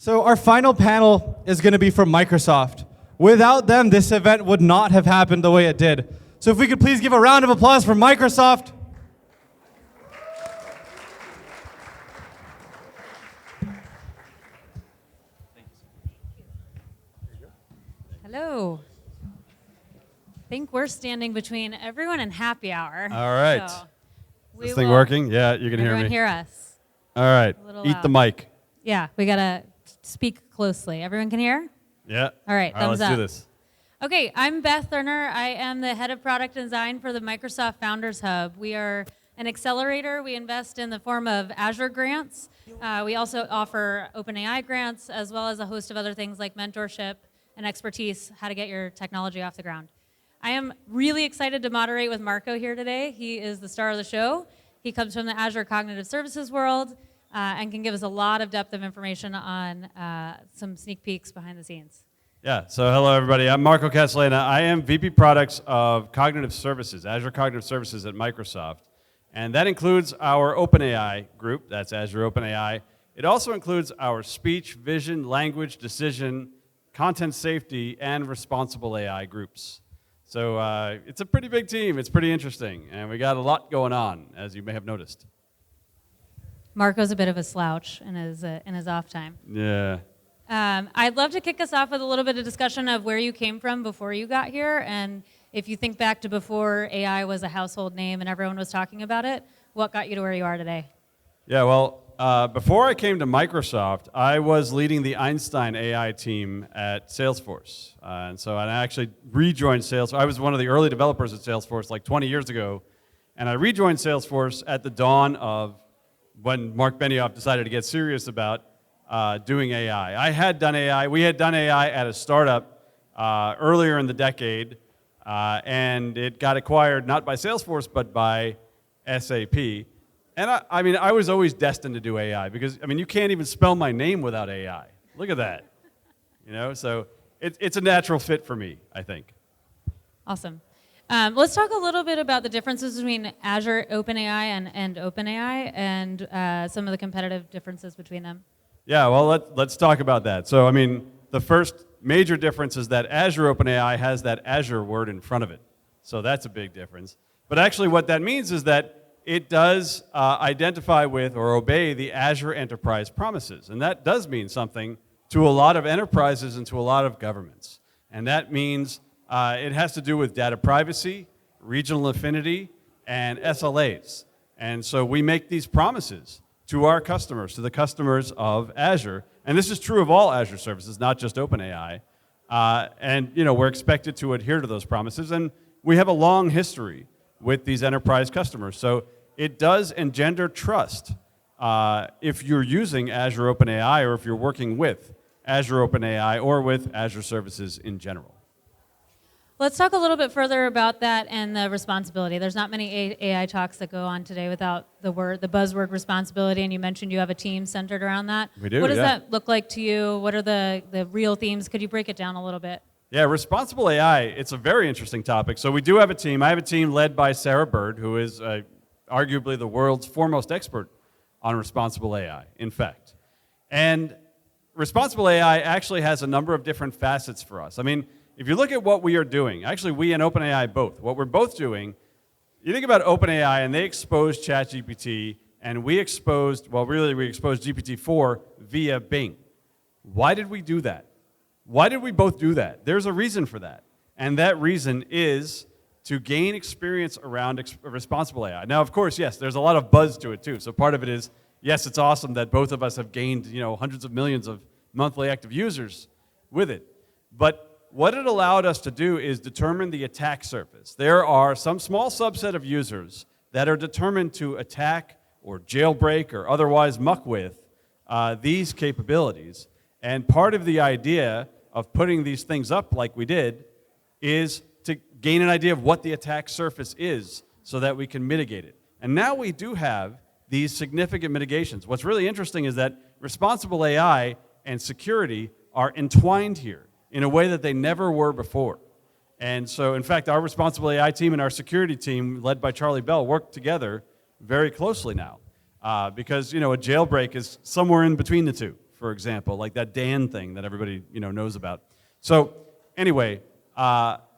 So our final panel is going to be from Microsoft. Without them, this event would not have happened the way it did. So if we could please give a round of applause for Microsoft. Hello. I think we're standing between everyone and happy hour. All right. So Is this thing working? Yeah, you can hear me. Everyone hear us. All right. Eat the mic. Yeah, we got to speak closely. Everyone can hear? Yeah. All right, thumbs let's up. do this. Okay, I'm Beth Thurner. I am the head of product design for the Microsoft Founders Hub. We are an accelerator. We invest in the form of Azure grants. We also offer OpenAI grants, as well as a host of other things like mentorship and expertise, how to get your technology off the ground. I am really excited to moderate with Marco here today. He is the star of the show. He comes from the Azure Cognitive Services world and can give us a lot of depth of information on some sneak peeks behind the scenes. Yeah, so hello everybody. I'm Marco Casalaina. I am VP Products of Cognitive Services, Azure Cognitive Services at Microsoft. And that includes our OpenAI group, that's Azure OpenAI. It also includes our speech, vision, language, decision, content safety, and responsible AI groups. So it's a pretty big team. It's pretty interesting. And we got a lot going on, as you may have noticed. Marco's a bit of a slouch in his off time. Yeah. I'd love to kick us off with a little bit of discussion of where you came from before you got here, and if you think back to before AI was a household name and everyone was talking about it, what got you to where you are today? Yeah, well, before I came to Microsoft, I was leading the Einstein AI team at Salesforce. And so I actually rejoined Salesforce. I was one of the early developers at Salesforce like 20 years ago, and I rejoined Salesforce at the dawn of when Mark Benioff decided to get serious about doing AI. I had done AI. We had done AI at a startup earlier in the decade, and it got acquired not by Salesforce, but by SAP. And I mean, I was always destined to do AI because, I mean, you can't even spell my name without AI. Look at that. You know, so it's a natural fit for me, I think. Awesome. Let's talk a little bit about the differences between Azure OpenAI and OpenAI and some of the competitive differences between them. Yeah, well, let's talk about that. So, I mean, the first major difference is that Azure OpenAI has that Azure word in front of it. So that's a big difference. But actually what that means is that it does identify with or obey the Azure Enterprise promises. And that does mean something to a lot of enterprises and to a lot of governments. And that means it has to do with data privacy, regional affinity, and SLAs. And so we make these promises to our customers, to the customers of Azure. And this is true of all Azure services, not just OpenAI. And you know, we're expected to adhere to those promises. And we have a long history with these enterprise customers. So it does engender trust if you're using Azure OpenAI or if you're working with Azure OpenAI or with Azure services in general. Let's talk a little bit further about that and the responsibility. There's not many AI talks that go on today without the buzzword responsibility, and you mentioned you have a team centered around that. We do, What does yeah. that look like to you? What are the real themes? Could you break it down a little bit? Yeah, responsible AI, it's a very interesting topic. So we do have a team. I have a team led by Sarah Bird, who is arguably the world's foremost expert on responsible AI, in fact. And responsible AI actually has a number of different facets for us. I mean, if you look at what we are doing, actually we and OpenAI both, what we're both doing, you think about OpenAI and they exposed ChatGPT and we exposed GPT-4 via Bing. Why did we do that? Why did we both do that? There's a reason for that. And that reason is to gain experience around responsible AI. Now, of course, yes, there's a lot of buzz to it too. So part of it is, yes, it's awesome that both of us have gained, you know, hundreds of millions of monthly active users with it. But what it allowed us to do is determine the attack surface. There are some small subset of users that are determined to attack or jailbreak or otherwise muck with these capabilities. And part of the idea of putting these things up like we did is to gain an idea of what the attack surface is so that we can mitigate it. And now we do have these significant mitigations. What's really interesting is that responsible AI and security are entwined here in a way that they never were before. And so, in fact, our responsible AI team and our security team, led by Charlie Bell, work together very closely now. Because, you know, a jailbreak is somewhere in between the two, for example, like that Dan thing that everybody knows about. So anyway,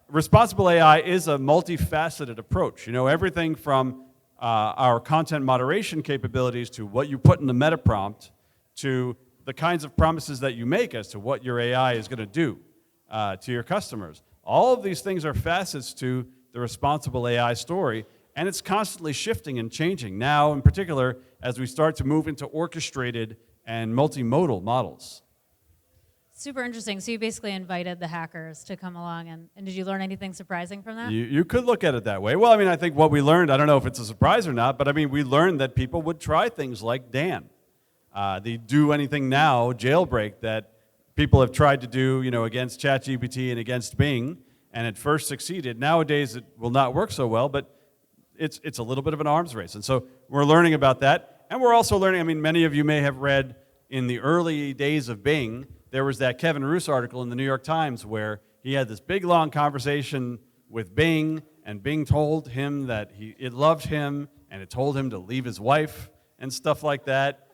responsible AI is a multifaceted approach. Everything from our content moderation capabilities to what you put in the meta prompt to the kinds of promises that you make as to what your AI is going to do to your customers. All of these things are facets to the responsible AI story, and it's constantly shifting and changing. Now, in particular, as we start to move into orchestrated and multimodal models. Super interesting. So you basically invited the hackers to come along, and did you learn anything surprising from that? You could look at it that way. Well, I think what we learned, I don't know if it's a surprise or not, but we learned that people would try things like Dan. The do anything now jailbreak that people have tried to do, against ChatGPT and against Bing, and at first succeeded. Nowadays, it will not work so well, but it's a little bit of an arms race. And so we're learning about that. And we're also learning, many of you may have read in the early days of Bing, there was that Kevin Roose article in the New York Times where he had this big, long conversation with Bing, and Bing told him that it loved him, and it told him to leave his wife and stuff like that.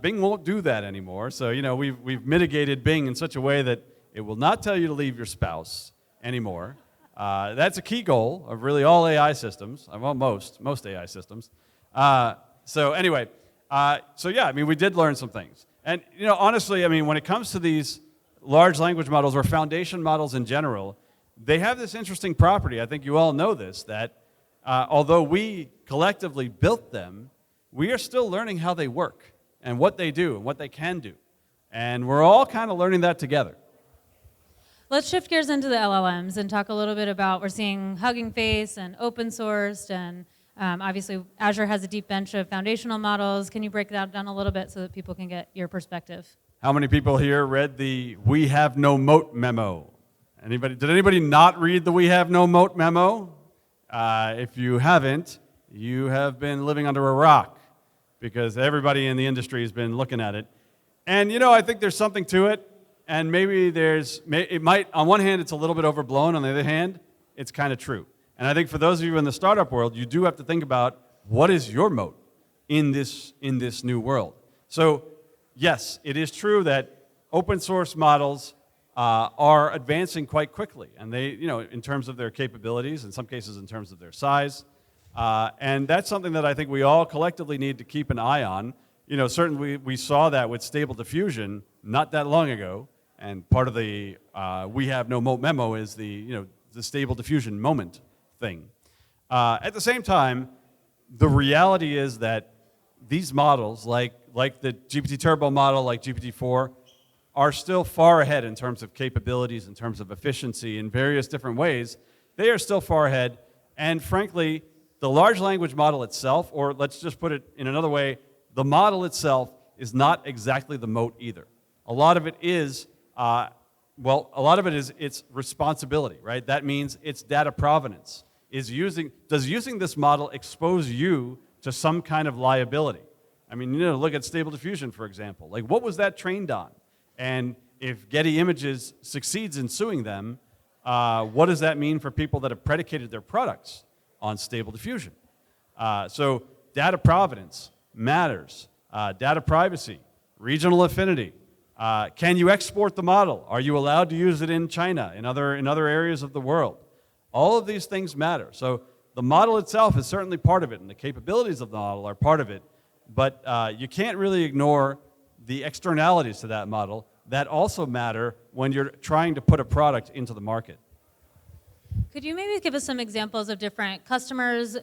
Bing won't do that anymore. So, we've mitigated Bing in such a way that it will not tell you to leave your spouse anymore. That's a key goal of really all AI systems, well, most AI systems. So anyway, we did learn some things. And, honestly, when it comes to these large language models or foundation models in general, they have this interesting property. I think you all know this, that although we collectively built them, we are still learning how they work and what they do and what they can do. And we're all kind of learning that together. Let's shift gears into the LLMs and talk a little bit about, we're seeing Hugging Face and open sourced, and obviously Azure has a deep bench of foundational models. Can you break that down a little bit so that people can get your perspective? How many people here read the "We Have No Moat" memo? Did anybody not read the "We Have No Moat" memo? If you haven't, you have been living under a rock, because everybody in the industry has been looking at it. And I think there's something to it, and maybe on one hand it's a little bit overblown, on the other hand it's kind of true. And I think for those of you in the startup world, you do have to think about what is your moat in this new world. So yes, it is true that open source models are advancing quite quickly, and they, in terms of their capabilities, in some cases in terms of their size, and that's something that I think we all collectively need to keep an eye on. Certainly we saw that with Stable Diffusion not that long ago, and part of the "We Have No Moat" memo is the Stable Diffusion moment thing. At the same time, the reality is that these models, like the GPT Turbo model, like GPT-4, are still far ahead in terms of capabilities, in terms of efficiency, in various different ways. They are still far ahead, and frankly, the large language model itself, or let's just put it in another way, the model itself is not exactly the moat either. A lot of it is its responsibility, right? That means its data provenance. Does using this model expose you to some kind of liability? Look at Stable Diffusion, for example. Like, what was that trained on? And if Getty Images succeeds in suing them, what does that mean for people that have predicated their products on Stable Diffusion? So data provenance matters. Data privacy, regional affinity. Can you export the model? Are you allowed to use it in China, in other areas of the world? All of these things matter. So the model itself is certainly part of it, and the capabilities of the model are part of it. But you can't really ignore the externalities to that model that also matter when you're trying to put a product into the market. Could you maybe give us some examples of different customers,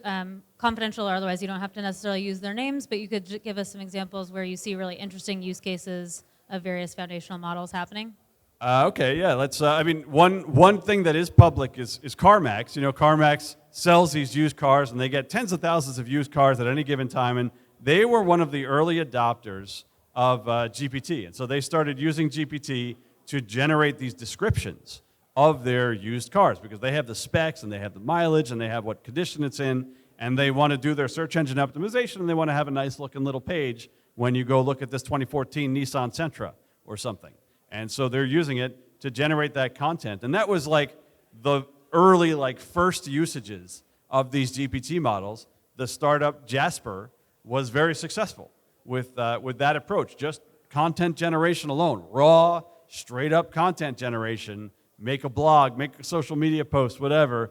confidential or otherwise, you don't have to necessarily use their names, but you could give us some examples where you see really interesting use cases of various foundational models happening? Okay, yeah. Let's. One thing that is public is CarMax. CarMax sells these used cars, and they get tens of thousands of used cars at any given time. And they were one of the early adopters of GPT, and so they started using GPT to generate these descriptions of their used cars, because they have the specs and they have the mileage and they have what condition it's in, and they want to do their search engine optimization, and they want to have a nice looking little page when you go look at this 2014 Nissan Sentra or something. And so they're using it to generate that content. And that was like the early, first usages of these GPT models. The startup Jasper was very successful with that approach, just content generation alone, raw, straight up content generation, make a blog, make a social media post, whatever.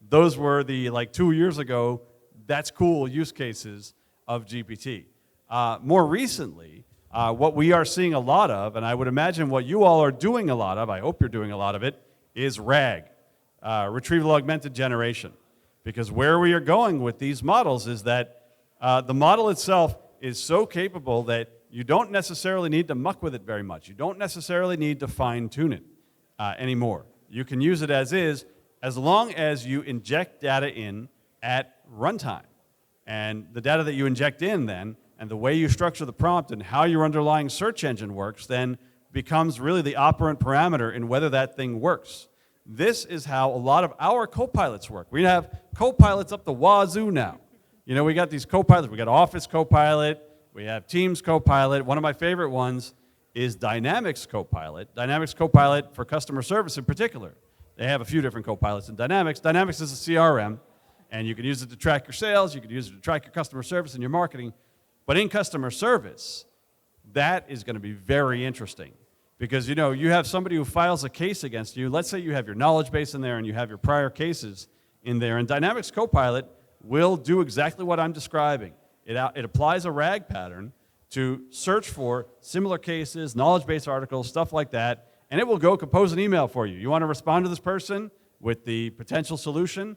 Those were the, like 2 years ago, that's cool use cases of GPT. More recently, what we are seeing a lot of, and I would imagine what you all are doing a lot of, I hope you're doing a lot of it, is RAG, retrieval augmented generation. Because where we are going with these models is that the model itself is so capable that you don't necessarily need to muck with it very much. You don't necessarily need to fine-tune it anymore. You can use it as is, as long as you inject data in at runtime. And the data that you inject in then, and the way you structure the prompt and how your underlying search engine works then becomes really the operant parameter in whether that thing works. This is how a lot of our copilots work. We have copilots up the wazoo now. You know, we got these copilots. We got Office Copilot. We have Teams Copilot. One of my favorite ones is Dynamics Copilot. Dynamics Copilot for customer service in particular. They have a few different copilots in Dynamics. Dynamics is a CRM, and you can use it to track your sales. You can use it to track your customer service and your marketing. But in customer service, that is going to be very interesting. Because, you know, you have somebody who files a case against you. Let's say you have your knowledge base in there and you have your prior cases in there. And Dynamics Copilot will do exactly what I'm describing. It applies a RAG pattern to search for similar cases, knowledge base articles, stuff like that. And it will go compose an email for you. You want to respond to this person with the potential solution?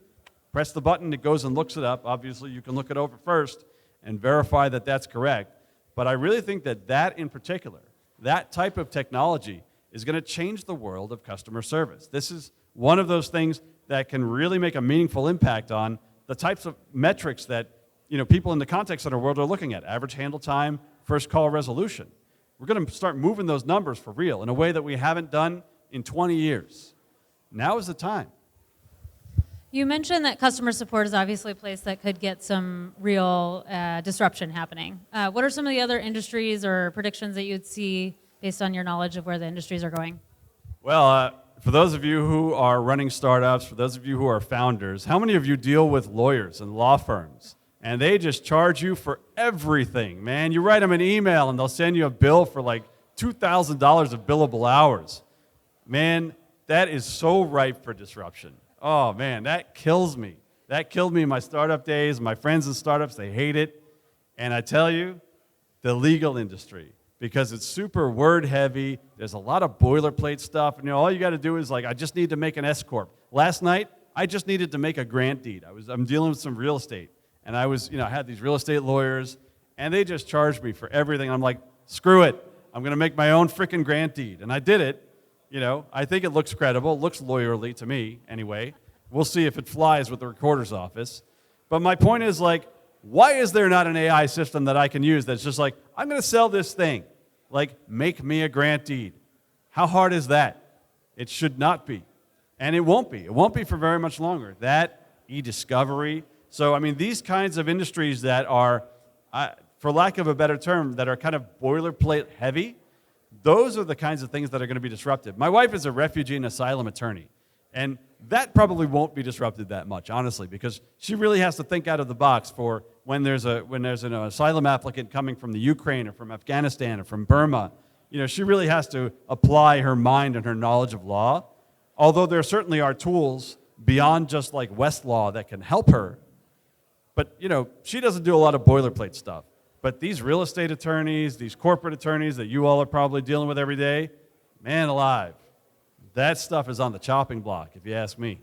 Press the button. It goes and looks it up. Obviously, you can look it over first and verify that that's correct. But I really think that that in particular, that type of technology is going to change the world of customer service. This is one of those things that can really make a meaningful impact on the types of metrics that, you know, people in the contact center world are looking at. Average handle time, first call resolution. We're going to start moving those numbers for real in a way that we haven't done in 20 years. Now is the time. You mentioned that customer support is obviously a place that could get some real disruption happening. What are some of the other industries or predictions that you'd see based on your knowledge of where the industries are going? Well, for those of you who are running startups, for those of you who are founders, how many of you deal with lawyers and law firms? And they just charge you for everything, man. You write them an email and they'll send you a bill for like $2,000 of billable hours. Man, that is so ripe for disruption. Oh, man, that kills me. That killed me in my startup days. My friends in startups, they hate it. And I tell you, the legal industry, because it's super word heavy. There's a lot of boilerplate stuff. And, you know, all you got to do is, like, I just need to make an S-Corp. Last night, I just needed to make a grant deed. I'm dealing with some real estate. And I had these real estate lawyers, and they just charged me for everything. I'm like, screw it. I'm going to make my own freaking grant deed. And I did it. You know, I think it looks credible. It looks lawyerly to me, anyway. We'll see if it flies with the recorder's office. But my point is, like, why is there not an AI system that I can use that's just like, I'm going to sell this thing. Like, make me a grant deed. How hard is that? It should not be. And it won't be. It won't be for very much longer. That, e-discovery. So, I mean, these kinds of industries that are, for lack of a better term, that are kind of boilerplate heavy, those are the kinds of things that are going to be disruptive. My wife is a refugee and asylum attorney, and that probably won't be disrupted that much, honestly, because she really has to think out of the box for when there's an asylum applicant coming from the Ukraine or from Afghanistan or from Burma. You know, she really has to apply her mind and her knowledge of law, although there certainly are tools beyond just like Westlaw that can help her. But, you know, she doesn't do a lot of boilerplate stuff. But these real estate attorneys, these corporate attorneys that you all are probably dealing with every day, man alive, that stuff is on the chopping block, if you ask me.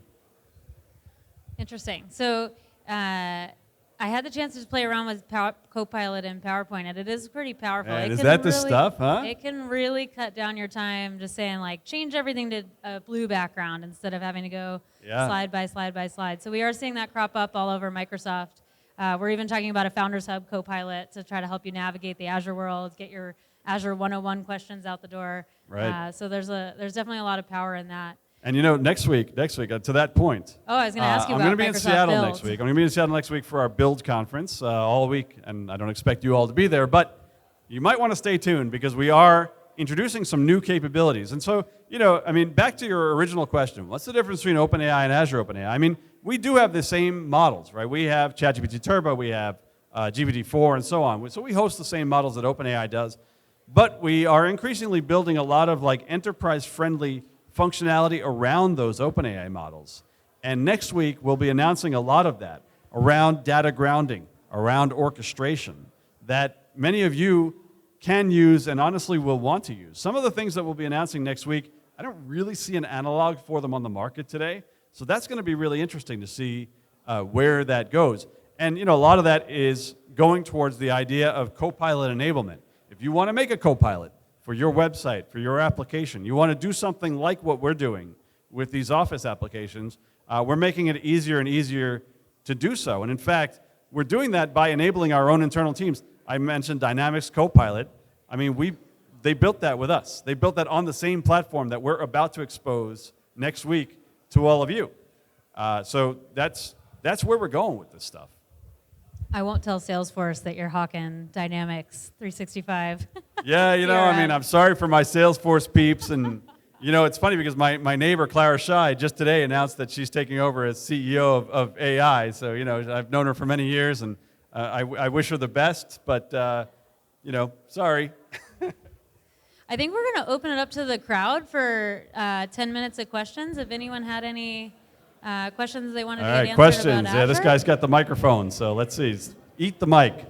Interesting. So I had the chance to play around with Copilot and PowerPoint, and it is pretty powerful. And is that the stuff, huh? It can really cut down your time just saying, like, change everything to a blue background instead of having to go slide by slide by slide. So we are seeing that crop up all over Microsoft. We're even talking about a Founders Hub Copilot to try to help you navigate the Azure world, get your Azure 101 questions out the door. Right. So there's definitely a lot of power in that. And you know, next week, to that point. Oh, I was going to ask you about I'm going to be in Seattle Build. next week. I'm going to be in Seattle next week for our Build conference all week, and I don't expect you all to be there, but you might want to stay tuned because we are introducing some new capabilities. And so, you know, I mean, back to your original question, what's the difference between OpenAI and Azure OpenAI? I mean, we do have the same models, right? We have ChatGPT Turbo, we have GPT-4, and so on. So we host the same models that OpenAI does. But we are increasingly building a lot of like enterprise-friendly functionality around those OpenAI models. And next week, we'll be announcing a lot of that around data grounding, around orchestration, that many of you can use and honestly will want to use. Some of the things that we'll be announcing next week, I don't really see an analog for them on the market today. So that's going to be really interesting to see where that goes. And a lot of that is going towards the idea of Copilot enablement. If you want to make a Copilot for your website, for your application, you want to do something like what we're doing with these Office applications, we're making it easier and easier to do so. And in fact, we're doing that by enabling our own internal teams. I mentioned Dynamics Copilot. I mean, they built that with us. They built that on the same platform that we're about to expose next week to all of you. So that's where we're going with this stuff. I won't tell Salesforce that you're hawking Dynamics 365. Yeah, I mean, I'm sorry for my Salesforce peeps. And, it's funny because my neighbor, Clara Shai, just today announced that she's taking over as CEO of AI. So, I've known her for many years, and I wish her the best, but, sorry. I think we're going to open it up to the crowd for 10 minutes of questions. If anyone had any questions they wanted to get answered questions. about Azure. Yeah, this guy's got the microphone, so let's see. Eat the mic.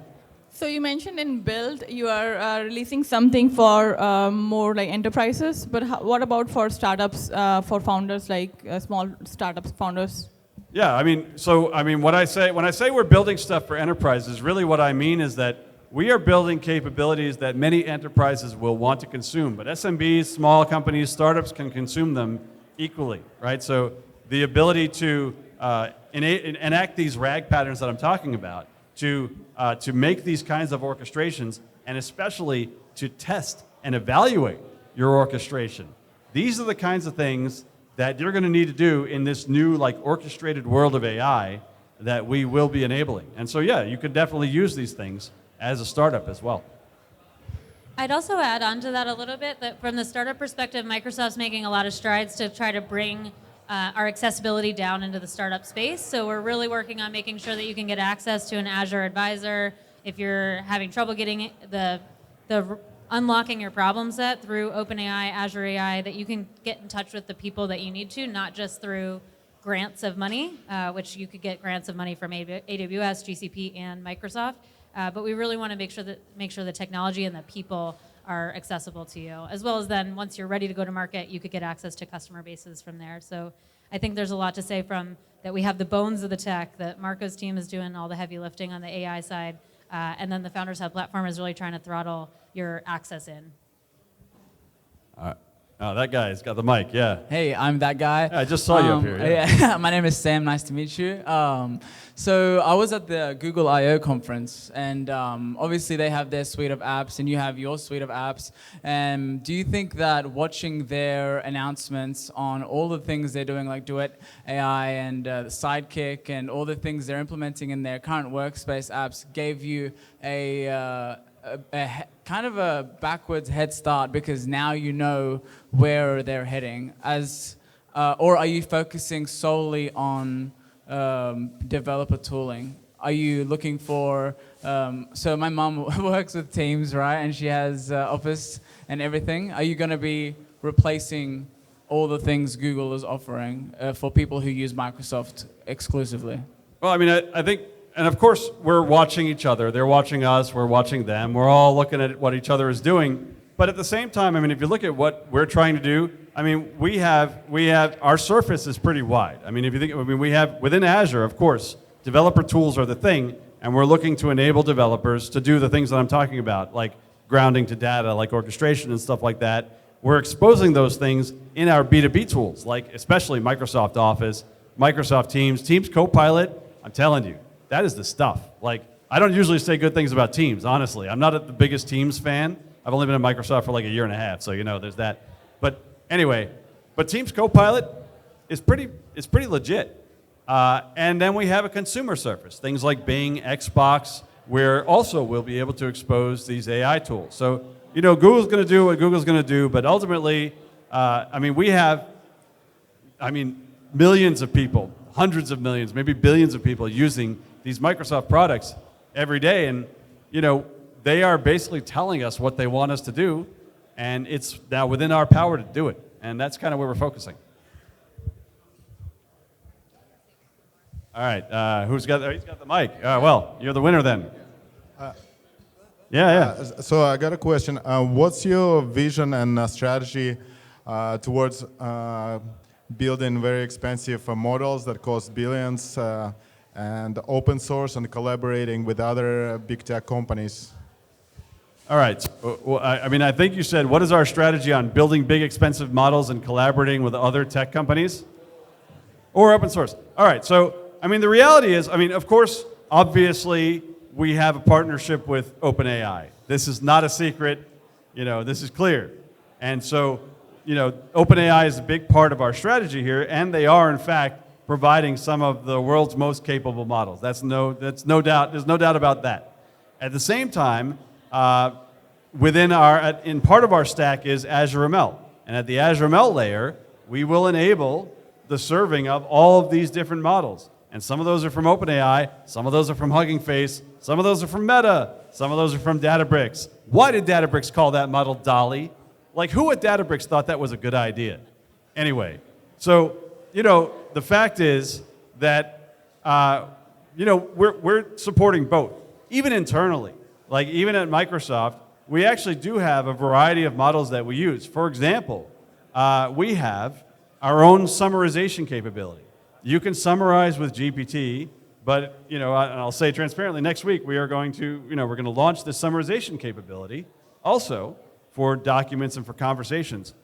So you mentioned in Build you are releasing something for more like enterprises, but what about for startups, for founders, like small startups founders? Yeah, when I say we're building stuff for enterprises, really what I mean is that we are building capabilities that many enterprises will want to consume, but SMBs, small companies, startups can consume them equally, right? So the ability to enact these RAG patterns that I'm talking about, to make these kinds of orchestrations, and especially to test and evaluate your orchestration. These are the kinds of things that you're going to need to do in this new orchestrated world of AI that we will be enabling. And so yeah, you could definitely use these things as a startup as well. I'd also add on to that a little bit that from the startup perspective, Microsoft's making a lot of strides to try to bring our accessibility down into the startup space. So we're really working on making sure that you can get access to an Azure advisor if you're having trouble getting the unlocking your problem set through OpenAI, Azure AI, that you can get in touch with the people that you need to, not just through grants of money, which you could get grants of money from AWS, GCP, and Microsoft. But we really want to make sure the technology and the people are accessible to you, as well as then once you're ready to go to market, you could get access to customer bases from there. So I think there's a lot to say from that we have the bones of the tech, that Marco's team is doing all the heavy lifting on the AI side, and then the Founders Hub platform is really trying to throttle your access in. Oh, that guy's got the mic, yeah. Hey, I'm that guy. Yeah, I just saw you up here. Yeah. My name is Sam, nice to meet you. So I was at the Google I/O conference, and obviously they have their suite of apps, and you have your suite of apps. And do you think that watching their announcements on all the things they're doing, like Duet AI and Sidekick, and all the things they're implementing in their current workspace apps, gave you a kind of a backwards head start because now you know where they're heading, or are you focusing solely on developer tooling? Are you looking for, so my mom works with Teams, right, and she has Office and everything. Are you going to be replacing all the things Google is offering for people who use Microsoft exclusively? Well, I mean, I think, and of course, we're watching each other. They're watching us. We're watching them. We're all looking at what each other is doing. But at the same time, I mean, if you look at what we're trying to do, I mean, we have our surface is pretty wide. I mean, if you think, I mean, we have within Azure, of course, developer tools are the thing, and we're looking to enable developers to do the things that I'm talking about, like grounding to data, like orchestration and stuff like that. We're exposing those things in our B2B tools, like especially Microsoft Office, Microsoft Teams, Teams Copilot. I'm telling you, that is the stuff. Like, I don't usually say good things about Teams, honestly. I'm not the biggest Teams fan. I've only been at Microsoft for like a year and a half, so you know, there's that. But anyway, Teams Copilot is pretty legit. And then we have a consumer surface, things like Bing, Xbox, where also we'll be able to expose these AI tools. So, you know, Google's going to do what Google's going to do, but ultimately, I mean, we have, millions of people, hundreds of millions, maybe billions of people using these Microsoft products every day. And, you know, they are basically telling us what they want us to do, and it's now within our power to do it. And that's kind of where we're focusing. All right, he's got the mic. Well, you're the winner then. Yeah. So I got a question. What's your vision and strategy towards building very expensive models that cost billions and open source and collaborating with other big tech companies? All right. Well, I mean, I think you said, what is our strategy on building big, expensive models and collaborating with other tech companies? Or open source. All right. So, I mean, the reality is, I mean, of course, obviously, we have a partnership with OpenAI. This is not a secret. You know, this is clear. And so, you know, OpenAI is a big part of our strategy here, and they are, in fact, providing some of the world's most capable models. That's no doubt. There's no doubt about that. At the same time, in part of our stack is Azure ML, and at the Azure ML layer, we will enable the serving of all of these different models. And some of those are from OpenAI, some of those are from Hugging Face, some of those are from Meta, some of those are from Databricks. Why did Databricks call that model Dolly? Like, who at Databricks thought that was a good idea? Anyway, so, you know, the fact is that, you know, we're supporting both, even internally. Like, even at Microsoft, we actually do have a variety of models that we use. For example, we have our own summarization capability. You can summarize with GPT, but, you know, I'll say transparently, next week we are going to, you know, we're going to launch this summarization capability also for documents and for conversations.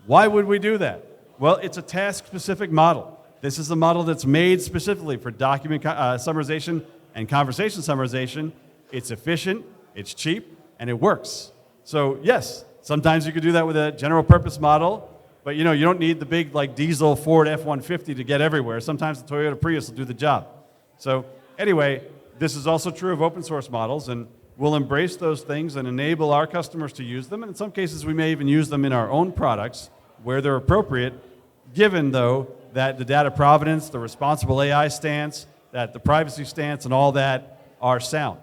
Why would we do that? Well, it's a task-specific model. This is a model that's made specifically for document summarization and conversation summarization. It's efficient, it's cheap, and it works. So yes, sometimes you could do that with a general purpose model, but you know, you don't need the big like diesel Ford F-150 to get everywhere. Sometimes the Toyota Prius will do the job. So anyway, this is also true of open source models, and we'll embrace those things and enable our customers to use them. And in some cases, we may even use them in our own products where they're appropriate, given though that the data provenance, the responsible AI stance, that the privacy stance, and all that are sound.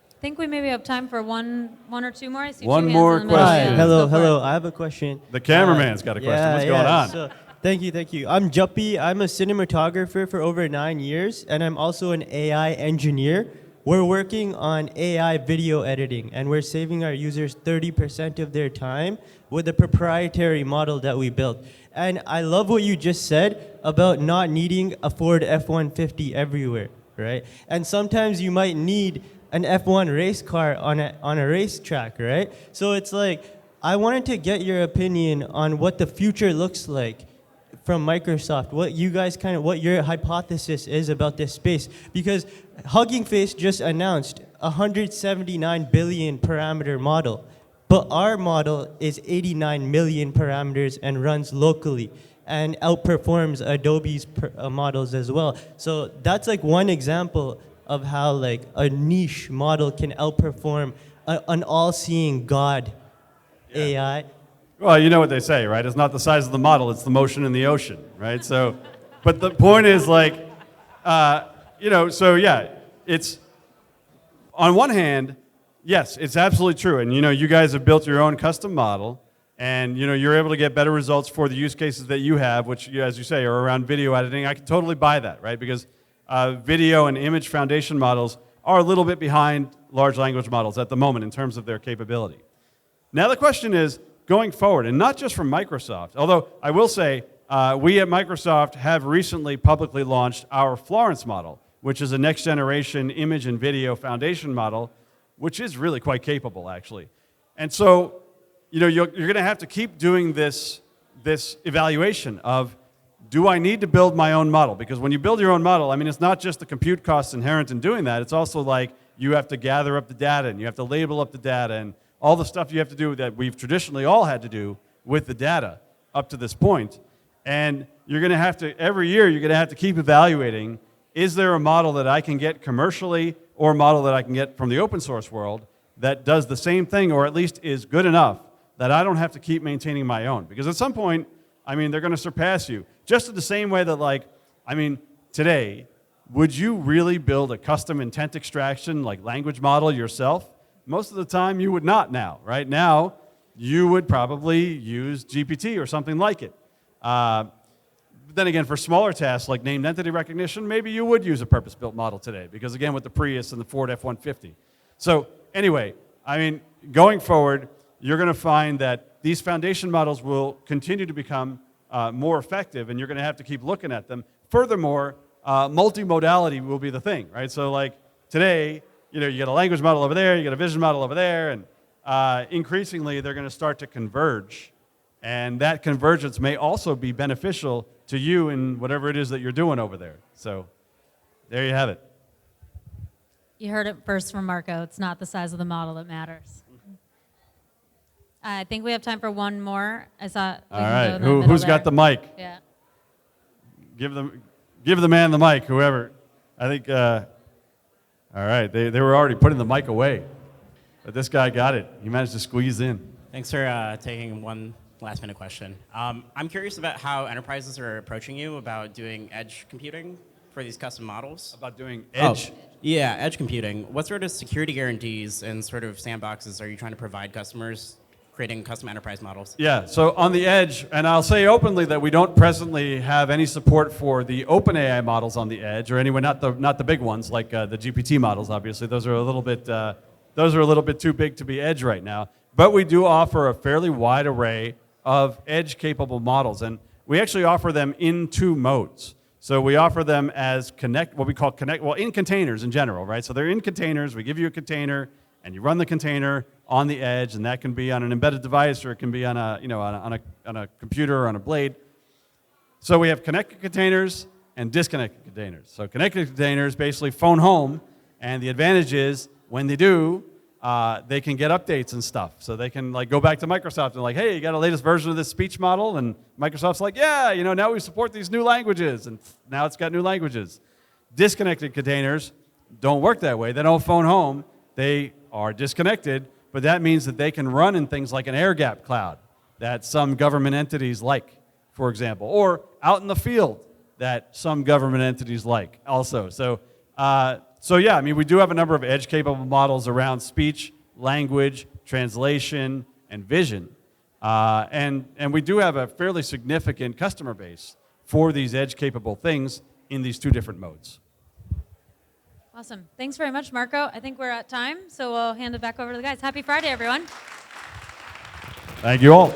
I think we maybe have time for one or two more. I see One two hands more in the middle. question. Yeah, Hello, let's go for hello. it. I have a question. The cameraman's got a question. What's going on? So, thank you. I'm Juppy. I'm a cinematographer for over 9 years, and I'm also an AI engineer. We're working on AI video editing, and we're saving our users 30% of their time with a proprietary model that we built. And I love what you just said about not needing a Ford F-150 everywhere, right? And sometimes you might need an F1 race car on a racetrack, right? So it's like, I wanted to get your opinion on what the future looks like from Microsoft, what you guys what your hypothesis is about this space. Because Hugging Face just announced a 179 billion parameter model, but our model is 89 million parameters and runs locally and outperforms Adobe's models as well. So that's like one example of how like a niche model can outperform an all-seeing God AI. Well, you know what they say, right? It's not the size of the model, it's the motion in the ocean, right? So, but the point is like, you know, so yeah, it's, on one hand, yes, it's absolutely true. And you know, you guys have built your own custom model, and you know, you're able to get better results for the use cases that you have, which, as you say, are around video editing. I can totally buy that, right? Because video and image foundation models are a little bit behind large language models at the moment in terms of their capability. Now the question is, going forward, and not just from Microsoft, although I will say we at Microsoft have recently publicly launched our Florence model, which is a next generation image and video foundation model, which is really quite capable actually. And so, you know, you're going to have to keep doing this evaluation of, do I need to build my own model? Because when you build your own model, I mean, it's not just the compute costs inherent in doing that. It's also like you have to gather up the data, and you have to label up the data, and all the stuff you have to do that we've traditionally all had to do with the data up to this point. And you're going to have to, every year, you're going to have to keep evaluating, is there a model that I can get commercially or a model that I can get from the open source world that does the same thing, or at least is good enough that I don't have to keep maintaining my own? Because at some point, I mean, they're going to surpass you. Just in the same way that, like, I mean, today, would you really build a custom intent extraction like language model yourself? Most of the time you would not now. Right now, you would probably use GPT or something like it. Then again, for smaller tasks like named entity recognition, maybe you would use a purpose-built model today, because again, with the Prius and the Ford F-150. So anyway, I mean, going forward, you're going to find that these foundation models will continue to become more effective, and you're going to have to keep looking at them. Furthermore, multimodality will be the thing, right? So like today, you get a language model over there, you get a vision model over there, and increasingly they're going to start to converge. And that convergence may also be beneficial to you in whatever it is that you're doing over there. So there you have it. You heard it first from Marco. It's not the size of the model that matters. I think we have time for one more. I saw. All right. Who's got the mic? Yeah. Give the man the mic, whoever. I think, all right, they were already putting the mic away. But this guy got it. He managed to squeeze in. Thanks for taking one last minute question. I'm curious about how enterprises are approaching you about doing edge computing for these custom models. About doing edge? Yeah, edge computing. What sort of security guarantees and sort of sandboxes are you trying to provide customers creating custom enterprise models? Yeah, so on the edge, and I'll say openly that we don't presently have any support for the OpenAI models on the edge, or anyway, not the big ones like the GPT models. Obviously, those are a little bit too big to be edge right now. But we do offer a fairly wide array of edge-capable models, and we actually offer them in two modes. So we offer them as what we call in containers in general, right? So they're in containers. We give you a container, and you run the container on the edge, and that can be on an embedded device, or it can be on a computer or on a blade. So we have connected containers and disconnected containers. So connected containers basically phone home, and the advantage is when they do, they can get updates and stuff. So they can go back to Microsoft and hey, you got a latest version of this speech model? And Microsoft's like, yeah, now we support these new languages, and now it's got new languages. Disconnected containers don't work that way. They don't phone home. They are disconnected, but that means that they can run in things like an air-gapped cloud that some government entities like, for example, or out in the field that some government entities like also. So yeah, I mean, we do have a number of edge-capable models around speech, language, translation, and vision. And we do have a fairly significant customer base for these edge-capable things in these two different modes. Awesome. Thanks very much, Marco. I think we're at time, so we'll hand it back over to the guys. Happy Friday, everyone. Thank you all.